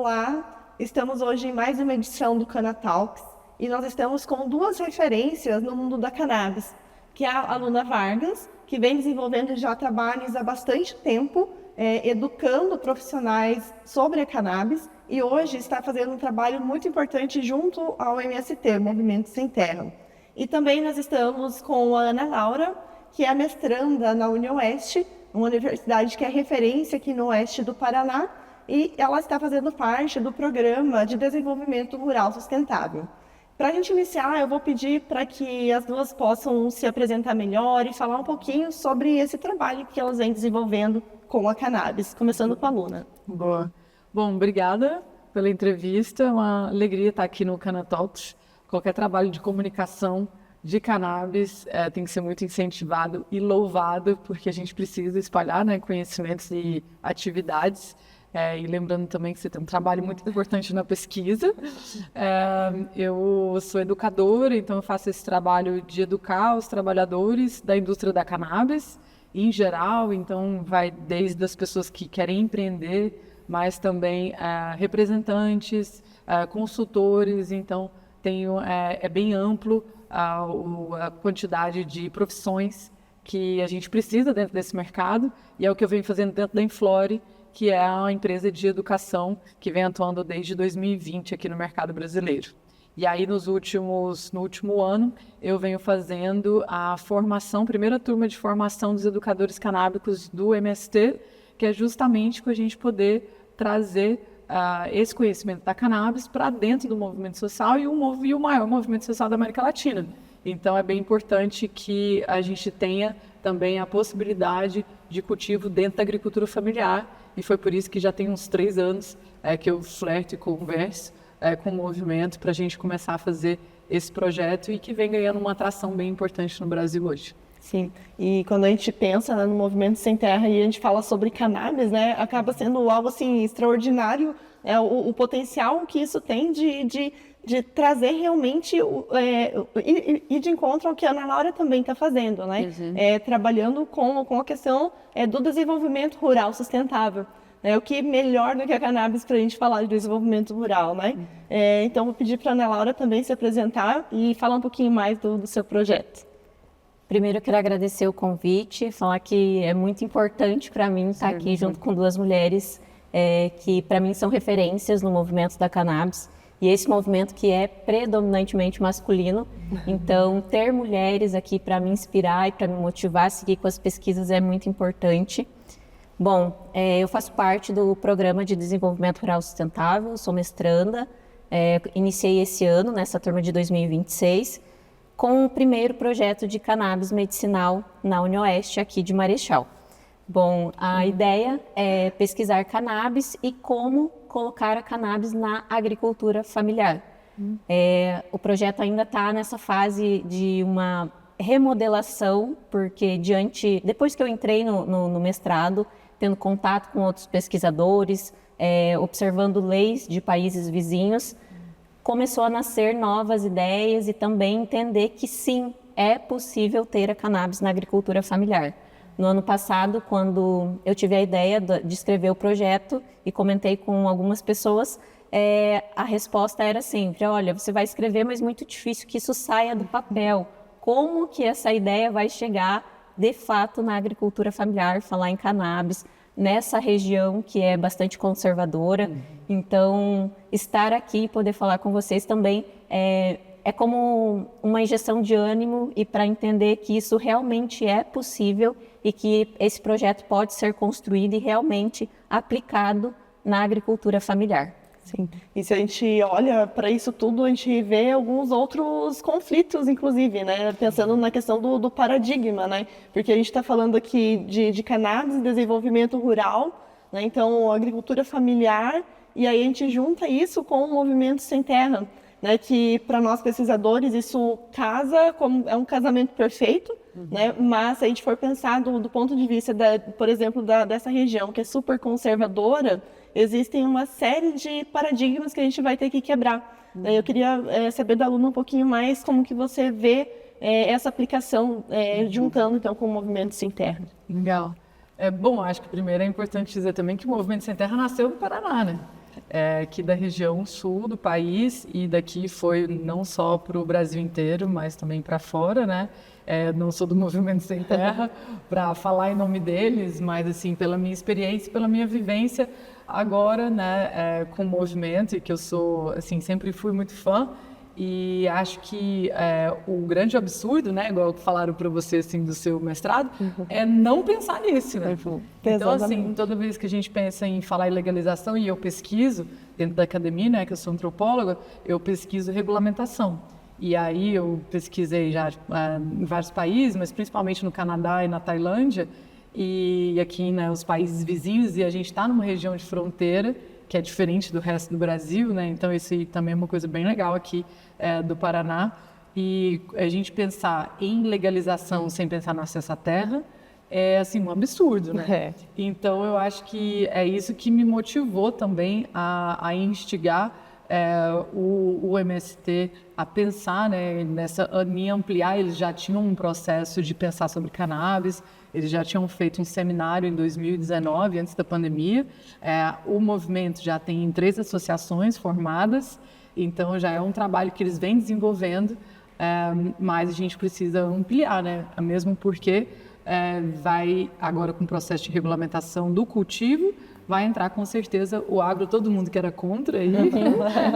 Olá, estamos hoje em mais uma edição do Canatalks e nós estamos com duas referências no mundo da cannabis, que é a Luna Vargas, que vem desenvolvendo já trabalhos há bastante tempo, educando profissionais sobre a cannabis, e hoje está fazendo um trabalho muito importante junto ao MST, Movimento Sem Terra. E também nós estamos com a Ana Laura, que é mestranda na UniOeste, uma universidade que é referência aqui no oeste do Paraná, e ela está fazendo parte do Programa de Desenvolvimento Rural Sustentável. Para a gente iniciar, eu vou pedir para que as duas possam se apresentar melhor e falar um pouquinho sobre esse trabalho que elas vêm desenvolvendo com a cannabis, começando com a Luna. Boa. Bom, obrigada pela entrevista, é uma alegria estar aqui no Canatalks. Qualquer trabalho de comunicação de cannabis tem que ser muito incentivado e louvado, porque a gente precisa espalhar, né, conhecimentos e atividades. E lembrando também que você tem um trabalho muito importante na pesquisa. Eu sou educadora, então eu faço esse trabalho de educar os trabalhadores da indústria da cannabis, em geral, então vai desde as pessoas que querem empreender, mas também representantes, consultores, então é bem amplo a quantidade de profissões que a gente precisa dentro desse mercado, e é o que eu venho fazendo dentro da Inflore, que é uma empresa de educação que vem atuando desde 2020 aqui no mercado brasileiro. E aí, no último ano, eu venho fazendo a primeira turma de formação dos educadores canábicos do MST, que é justamente para a gente poder trazer esse conhecimento da cannabis para dentro do movimento social e o maior movimento social da América Latina. Então, é bem importante que a gente tenha também a possibilidade de cultivo dentro da agricultura familiar, e foi por isso que já tem uns 3 anos que eu flerto e converso com o movimento para a gente começar a fazer esse projeto e que vem ganhando uma atração bem importante no Brasil hoje. Sim, e quando a gente pensa, né, no Movimento Sem Terra e a gente fala sobre cannabis, né, acaba sendo algo assim extraordinário, o potencial que isso tem de trazer realmente e de encontro ao que a Ana Laura também está fazendo, né? Uhum. Trabalhando com a questão do desenvolvimento rural sustentável. O que melhor do que a cannabis para a gente falar de desenvolvimento rural, né? Então, vou pedir para a Ana Laura também se apresentar e falar um pouquinho mais do seu projeto. Primeiro, eu quero agradecer o convite, falar que é muito importante para mim estar aqui junto com duas mulheres que, para mim, são referências no movimento da cannabis. E esse movimento que é predominantemente masculino. Então, ter mulheres aqui para me inspirar e para me motivar a seguir com as pesquisas é muito importante. Bom, eu faço parte do Programa de Desenvolvimento Rural Sustentável, sou mestranda, iniciei esse ano, nessa turma de 2026, com o primeiro projeto de cannabis medicinal na UniOeste, aqui de Marechal. Bom, a ideia é pesquisar cannabis e como colocar a cannabis na agricultura familiar. O projeto ainda está nessa fase de uma remodelação, porque depois que eu entrei no mestrado, tendo contato com outros pesquisadores, observando leis de países vizinhos, começou a nascer novas ideias e também entender que sim, é possível ter a cannabis na agricultura familiar. No ano passado, quando eu tive a ideia de escrever o projeto e comentei com algumas pessoas, a resposta era sempre: olha, você vai escrever, mas muito difícil que isso saia do papel. Como que essa ideia vai chegar, de fato, na agricultura familiar, falar em cannabis, nessa região que é bastante conservadora? Então, estar aqui e poder falar com vocês também é como uma injeção de ânimo e para entender que isso realmente é possível e que esse projeto pode ser construído e realmente aplicado na agricultura familiar. Sim, e se a gente olha para isso tudo, a gente vê alguns outros conflitos, inclusive, né? Pensando na questão do paradigma, né? Porque a gente está falando aqui de cannabis e desenvolvimento rural, né? Então, agricultura familiar, e aí a gente junta isso com o movimento sem terra, né? Que para nós pesquisadores isso casa, é um casamento perfeito, né? Mas se a gente for pensar do ponto de vista, por exemplo, dessa região que é super conservadora, existem uma série de paradigmas que a gente vai ter que quebrar. Eu queria saber da Luna um pouquinho mais como que você vê essa aplicação juntando então com o Movimento Sem Terra. Legal. Bom, acho que primeiro é importante dizer também que o Movimento Sem Terra nasceu no Paraná, né? aqui da região sul do país, e daqui foi não só para o Brasil inteiro, mas também para fora, né? Não sou do Movimento Sem Terra para falar em nome deles, mas assim, pela minha experiência, pela minha vivência agora, né, com o movimento, e que eu sou, assim, sempre fui muito fã. E acho que o grande absurdo, né, igual falaram para você assim, do seu mestrado, é não pensar nisso, né? Então, assim, toda vez que a gente pensa em falar em legalização, e eu pesquiso dentro da academia, né, que eu sou antropóloga, eu pesquiso regulamentação. E aí eu pesquisei já em vários países, mas principalmente no Canadá e na Tailândia, e aqui, né, os países vizinhos, e a gente está numa região de fronteira, que é diferente do resto do Brasil, né? Então isso aí também é uma coisa bem legal aqui do Paraná. E a gente pensar em legalização sem pensar no acesso à terra é assim um absurdo, né? Então eu acho que é isso que me motivou também a instigar o MST a pensar, né, em ampliar. Eles já tinham um processo de pensar sobre cannabis. Eles já tinham feito um seminário em 2019, antes da pandemia. O movimento já tem 3 associações formadas, então já é um trabalho que eles vêm desenvolvendo, mas a gente precisa ampliar, né? Mesmo porque vai agora com o processo de regulamentação do cultivo, vai entrar com certeza o agro, todo mundo que era contra aí,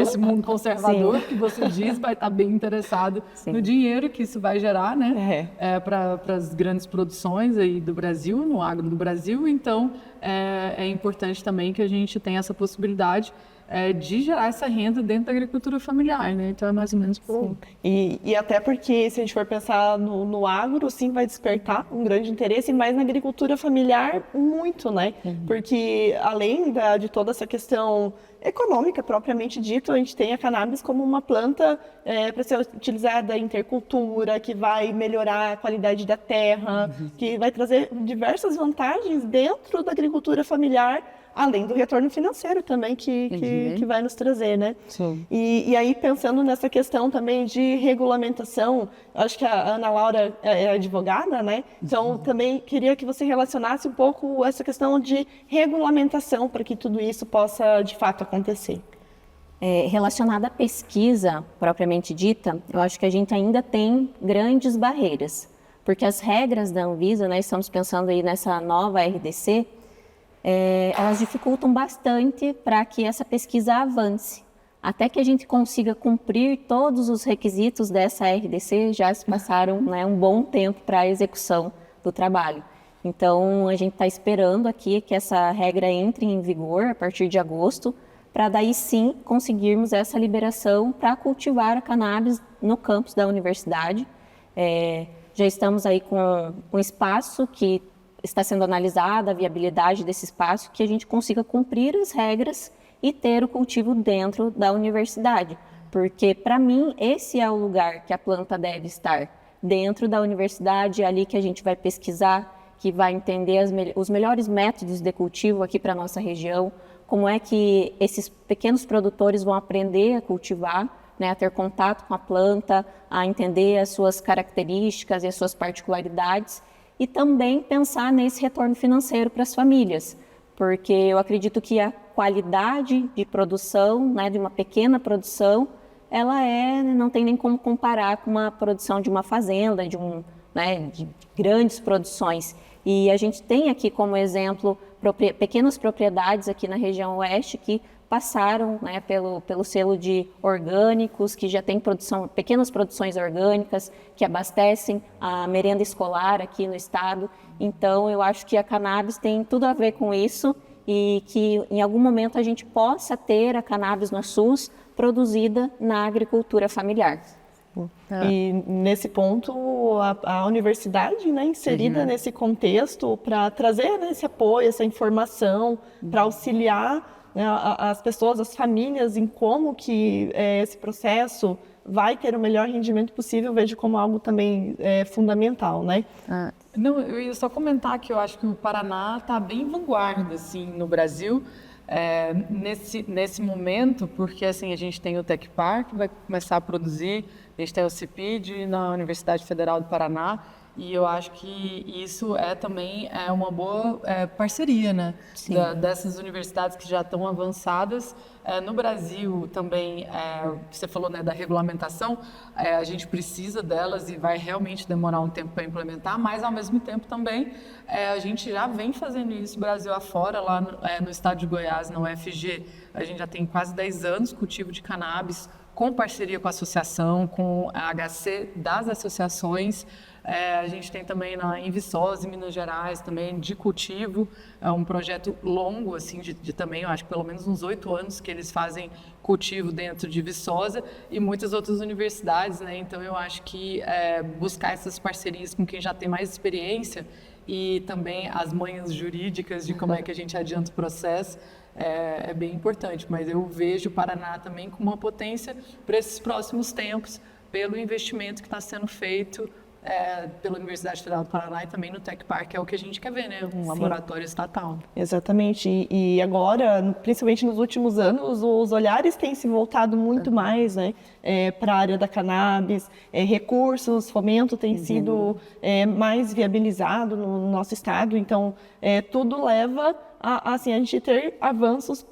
esse mundo conservador que você diz vai estar bem interessado no dinheiro que isso vai gerar, né, para as grandes produções aí do Brasil, no agro do Brasil. Então é importante também que a gente tenha essa possibilidade de gerar essa renda dentro da agricultura familiar, né? Então é mais ou menos por aí. E até porque, se a gente for pensar no agro, sim, vai despertar um grande interesse, mas na agricultura familiar, muito, né? Porque, além de toda essa questão econômica propriamente dito, a gente tem a cannabis como uma planta para ser utilizada em intercultura, que vai melhorar a qualidade da terra, que vai trazer diversas vantagens dentro da agricultura familiar, além do retorno financeiro também que vai nos trazer, né? Sim. E aí, pensando nessa questão também de regulamentação, acho que a Ana Laura é advogada, né? Então, também queria que você relacionasse um pouco essa questão de regulamentação para que tudo isso possa, de fato, acontecer. Relacionada à pesquisa propriamente dita, eu acho que a gente ainda tem grandes barreiras, porque as regras da Anvisa, né, estamos pensando aí nessa nova RDC, elas dificultam bastante para que essa pesquisa avance. Até que a gente consiga cumprir todos os requisitos dessa RDC, já se passaram, né, um bom tempo para a execução do trabalho. Então, a gente está esperando aqui que essa regra entre em vigor a partir de agosto, para daí sim conseguirmos essa liberação para cultivar a cannabis no campus da universidade. Já estamos aí com um espaço que está sendo analisada a viabilidade desse espaço, que a gente consiga cumprir as regras e ter o cultivo dentro da universidade. Porque, para mim, esse é o lugar que a planta deve estar. Dentro da universidade, é ali que a gente vai pesquisar, que vai entender os melhores métodos de cultivo aqui para a nossa região, como é que esses pequenos produtores vão aprender a cultivar, né, a ter contato com a planta, a entender as suas características e as suas particularidades, e também pensar nesse retorno financeiro para as famílias, porque eu acredito que a qualidade de produção, né, de uma pequena produção, ela não tem nem como comparar com uma produção de uma fazenda, de grandes produções. E a gente tem aqui como exemplo pequenas propriedades aqui na região oeste que passaram, né, pelo selo de orgânicos, que já tem pequenas produções orgânicas que abastecem a merenda escolar aqui no estado. Então, eu acho que a cannabis tem tudo a ver com isso e que em algum momento a gente possa ter a cannabis no SUS produzida na agricultura familiar. E nesse ponto, a universidade, né, inserida nesse contexto para trazer, né, esse apoio, essa informação, para auxiliar, né, as pessoas, as famílias, em como que esse processo vai ter o melhor rendimento possível, eu vejo como algo também fundamental, né? Não, eu ia só comentar que eu acho que o Paraná está bem vanguarda, assim, no Brasil, nesse momento, porque assim, a gente tem o Tec Park, que vai começar a produzir, a gente tem o CIPID na Universidade Federal do Paraná, E eu acho que isso também é uma boa parceria, né? Dessas universidades que já estão avançadas. No Brasil também, você falou, né, da regulamentação, a gente precisa delas e vai realmente demorar um tempo para implementar, mas ao mesmo tempo também a gente já vem fazendo isso Brasil afora, lá no estado de Goiás, na UFG, a gente já tem quase 10 anos cultivo de cannabis, com parceria com a associação, com a HC das associações. A gente tem também em Viçosa, em Minas Gerais, também de cultivo, um projeto longo, assim, de também, eu acho que pelo menos uns 8 anos que eles fazem cultivo dentro de Viçosa e muitas outras universidades, né? Então eu acho que buscar essas parcerias com quem já tem mais experiência e também as manhas jurídicas de como é que a gente adianta o processo, é bem importante, mas eu vejo o Paraná também como uma potência para esses próximos tempos, pelo investimento que está sendo feito pela Universidade Federal do Paraná e também no Tec Park, é o que a gente quer ver, né? Um laboratório estatal. Exatamente, e agora, principalmente nos últimos anos, os olhares têm se voltado muito mais, né, para a área da cannabis, recursos, fomento tem sido mais viabilizado no nosso estado, então tudo leva assim, a gente ter avanços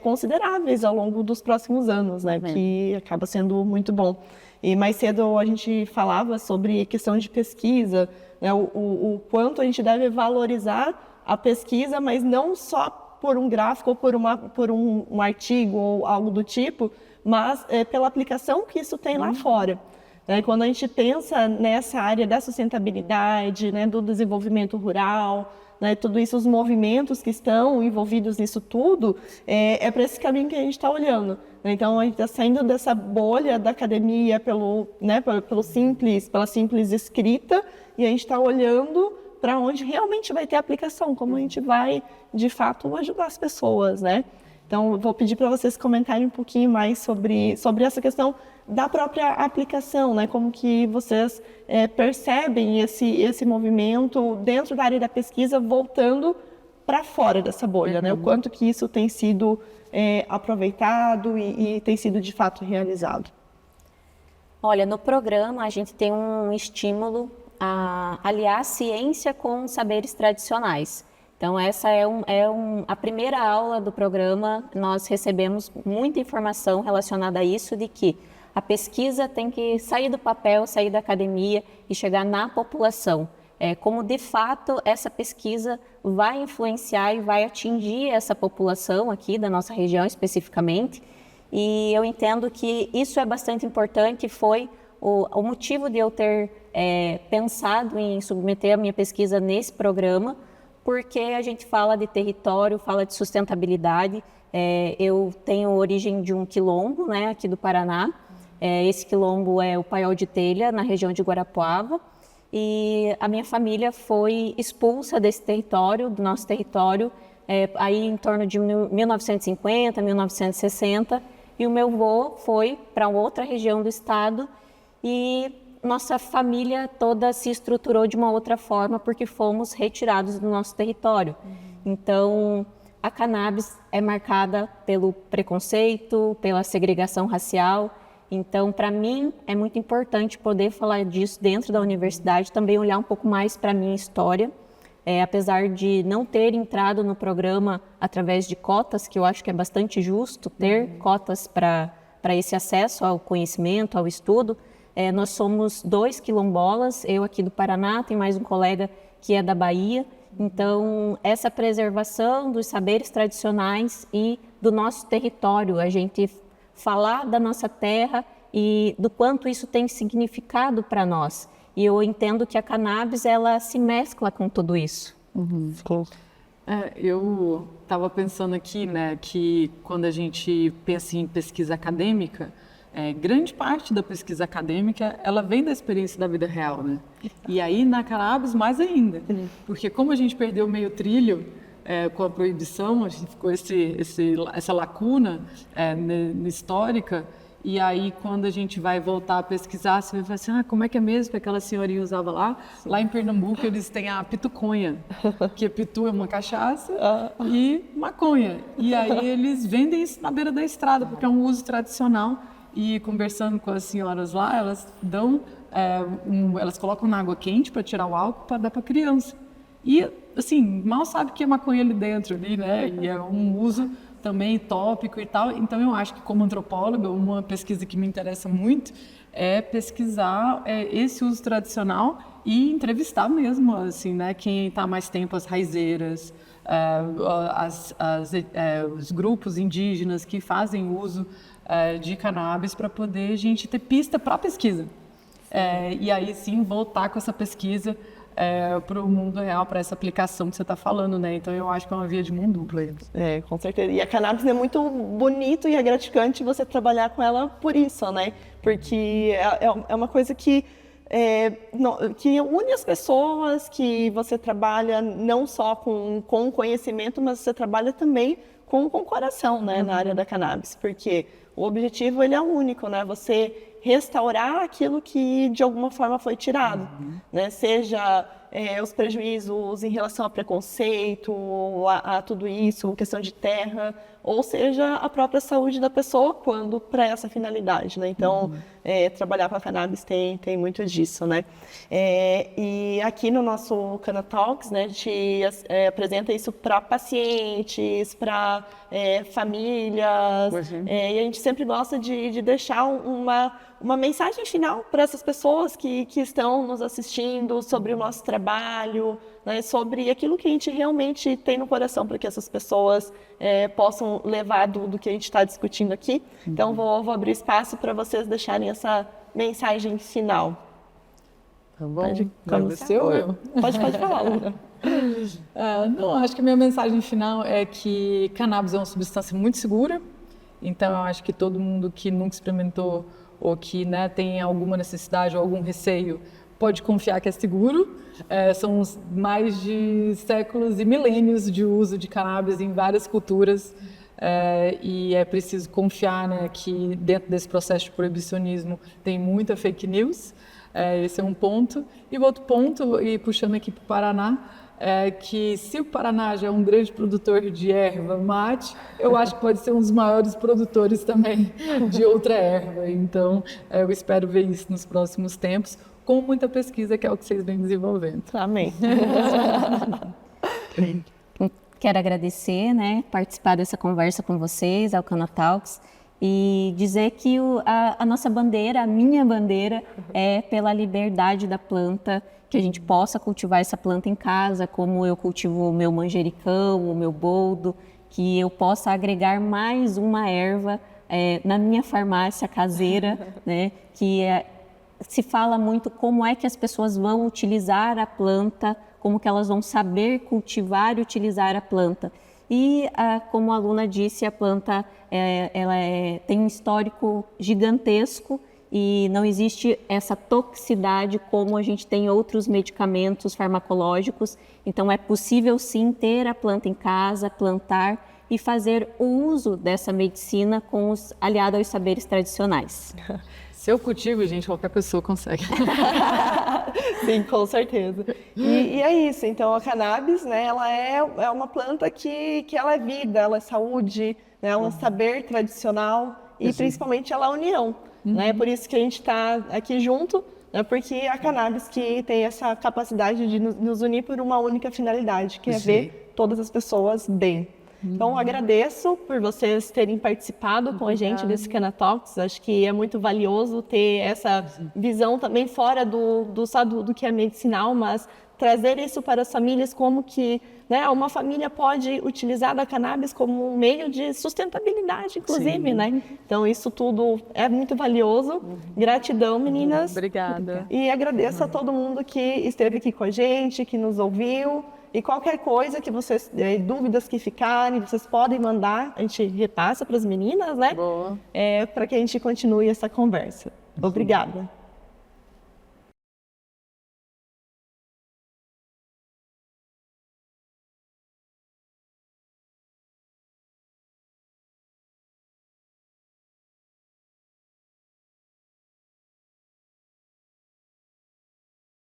consideráveis ao longo dos próximos anos, né, que acaba sendo muito bom. E mais cedo a gente falava sobre questão de pesquisa, né, o quanto a gente deve valorizar a pesquisa, mas não só por um gráfico ou por um artigo ou algo do tipo, mas pela aplicação que isso tem lá fora. Quando a gente pensa nessa área da sustentabilidade, né, do desenvolvimento rural, né, tudo isso, os movimentos que estão envolvidos nisso tudo, é para esse caminho que a gente está olhando. Então, a gente está saindo dessa bolha da academia pela simples escrita, e a gente está olhando para onde realmente vai ter aplicação, como a gente vai, de fato, ajudar as pessoas, né? Então, eu vou pedir para vocês comentarem um pouquinho mais sobre essa questão da própria aplicação, né? Como que vocês percebem esse movimento dentro da área da pesquisa, voltando para fora dessa bolha, né? O quanto que isso tem sido aproveitado e tem sido, de fato, realizado. Olha, no programa a gente tem um estímulo a aliar ciência com saberes tradicionais. Então, essa a primeira aula do programa. Nós recebemos muita informação relacionada a isso, de que a pesquisa tem que sair do papel, sair da academia e chegar na população. Como, de fato, essa pesquisa vai influenciar e vai atingir essa população aqui da nossa região especificamente. E eu entendo que isso é bastante importante, foi o motivo de eu ter pensado em submeter a minha pesquisa nesse programa, porque a gente fala de território, fala de sustentabilidade. Eu tenho origem de um quilombo, né, aqui do Paraná. Esse quilombo é o Paiol de Telha, na região de Guarapuava. E a minha família foi expulsa desse território, do nosso território, aí em torno de 1950, 1960. E o meu avô foi para outra região do estado e nossa família toda se estruturou de uma outra forma porque fomos retirados do nosso território. Então, a cannabis é marcada pelo preconceito, pela segregação racial. Então, para mim, é muito importante poder falar disso dentro da universidade, também olhar um pouco mais para a minha história. Apesar de não ter entrado no programa através de cotas, que eu acho que é bastante justo ter cotas para esse acesso ao conhecimento, ao estudo, nós somos 2 quilombolas, eu aqui do Paraná, tem mais um colega que é da Bahia. Então, essa preservação dos saberes tradicionais e do nosso território, a gente falar da nossa terra e do quanto isso tem significado para nós. E eu entendo que a cannabis, ela se mescla com tudo isso. Eu estava pensando aqui, né, que quando a gente pensa em pesquisa acadêmica, grande parte da pesquisa acadêmica, ela vem da experiência da vida real, né? E aí, na cannabis, mais ainda. Porque como a gente perdeu meio trilho com a proibição, a gente ficou essa lacuna histórica. E aí, quando a gente vai voltar a pesquisar, você vai falar assim, como é que é mesmo que aquela senhorinha usava lá? Sim. Lá em Pernambuco, eles têm a pituconha, que pitu é uma cachaça e maconha. E aí, eles vendem isso na beira da estrada, porque é um uso tradicional. e conversando com as senhoras lá, elas dão, elas colocam na água quente para tirar o álcool para dar para a criança. E, assim, mal sabe que é maconha ali dentro, né? E é um uso também tópico e tal. Então, eu acho que, como antropóloga, uma pesquisa que me interessa muito é pesquisar esse uso tradicional e entrevistar mesmo, assim, né? Quem está há mais tempo, as raizeiras, os grupos indígenas que fazem uso de cannabis para poder a gente ter pista para a pesquisa. E aí, sim, voltar com essa pesquisa para o mundo real, para essa aplicação que você está falando, né? Então, eu acho que é uma via de mão dupla. Com certeza. E a cannabis é muito bonito e é gratificante você trabalhar com ela por isso, né? Porque é uma coisa que une as pessoas, que você trabalha não só com conhecimento, mas você trabalha também com o coração, né? Na área da cannabis. Porque o objetivo, ele é único, né? Você restaurar aquilo que de alguma forma foi tirado, né? Seja os prejuízos em relação a preconceito, a tudo isso, questão de terra, ou seja, a própria saúde da pessoa quando para essa finalidade, né? Então, trabalhar com a cannabis tem muito disso, né? E aqui no nosso Canatalks, né, a gente apresenta isso para pacientes, para famílias, e a gente sempre gosta de deixar uma mensagem final para essas pessoas que estão nos assistindo sobre o nosso trabalho, né, sobre aquilo que a gente realmente tem no coração para que essas pessoas possam levar do que a gente está discutindo aqui. Então, vou abrir espaço para vocês deixarem essa mensagem final. Tá bom? Pode falar, Luna. Não, acho que a minha mensagem final é que cannabis é uma substância muito segura. Então, eu acho que todo mundo que nunca experimentou ou que, né, tem alguma necessidade ou algum receio pode confiar que é seguro. São mais de séculos e milênios de uso de cannabis em várias culturas. E é preciso confiar, né, que dentro desse processo de proibicionismo tem muita fake news. Esse é um ponto. E o outro ponto, e puxando aqui para o Paraná, é que se o Paraná já é um grande produtor de erva mate, eu acho que pode ser um dos maiores produtores também de outra erva. Então, eu espero ver isso nos próximos tempos, com muita pesquisa, que é o que vocês vêm desenvolvendo. Amém. Quero agradecer, né, participar dessa conversa com vocês, ao Canatalks, e dizer que a nossa bandeira, a minha bandeira, é pela liberdade da planta, que a gente possa cultivar essa planta em casa, como eu cultivo o meu manjericão, o meu boldo, que eu possa agregar mais uma erva na minha farmácia caseira, né, que se fala muito como é que as pessoas vão utilizar a planta, como que elas vão saber cultivar e utilizar a planta. E, como a aluna disse, a planta tem um histórico gigantesco e não existe essa toxicidade como a gente tem outros medicamentos farmacológicos. Então, é possível sim ter a planta em casa, plantar e fazer o uso dessa medicina aliado aos saberes tradicionais. Se eu cultivo, gente, qualquer pessoa consegue. Sim, com certeza. E é isso. Então, a cannabis, né, ela é uma planta que ela é vida, ela é saúde, né, ela é um saber tradicional e principalmente ela é união. Né? Por isso que a gente está aqui junto, né, porque a cannabis que tem essa capacidade de nos unir por uma única finalidade, que é ver todas as pessoas bem. Então, agradeço por vocês terem participado com a gente desse Canatalks. Acho que é muito valioso ter essa visão também fora do que é medicinal, mas trazer isso para as famílias, como que, né, uma família pode utilizar da cannabis como um meio de sustentabilidade, inclusive, né? Então, isso tudo é muito valioso. Gratidão, meninas. Obrigada. E agradeço a todo mundo que esteve aqui com a gente, que nos ouviu. E qualquer coisa que vocês, dúvidas que ficarem, vocês podem mandar, a gente repassa para as meninas, né? Boa. Para que a gente continue essa conversa. Obrigada.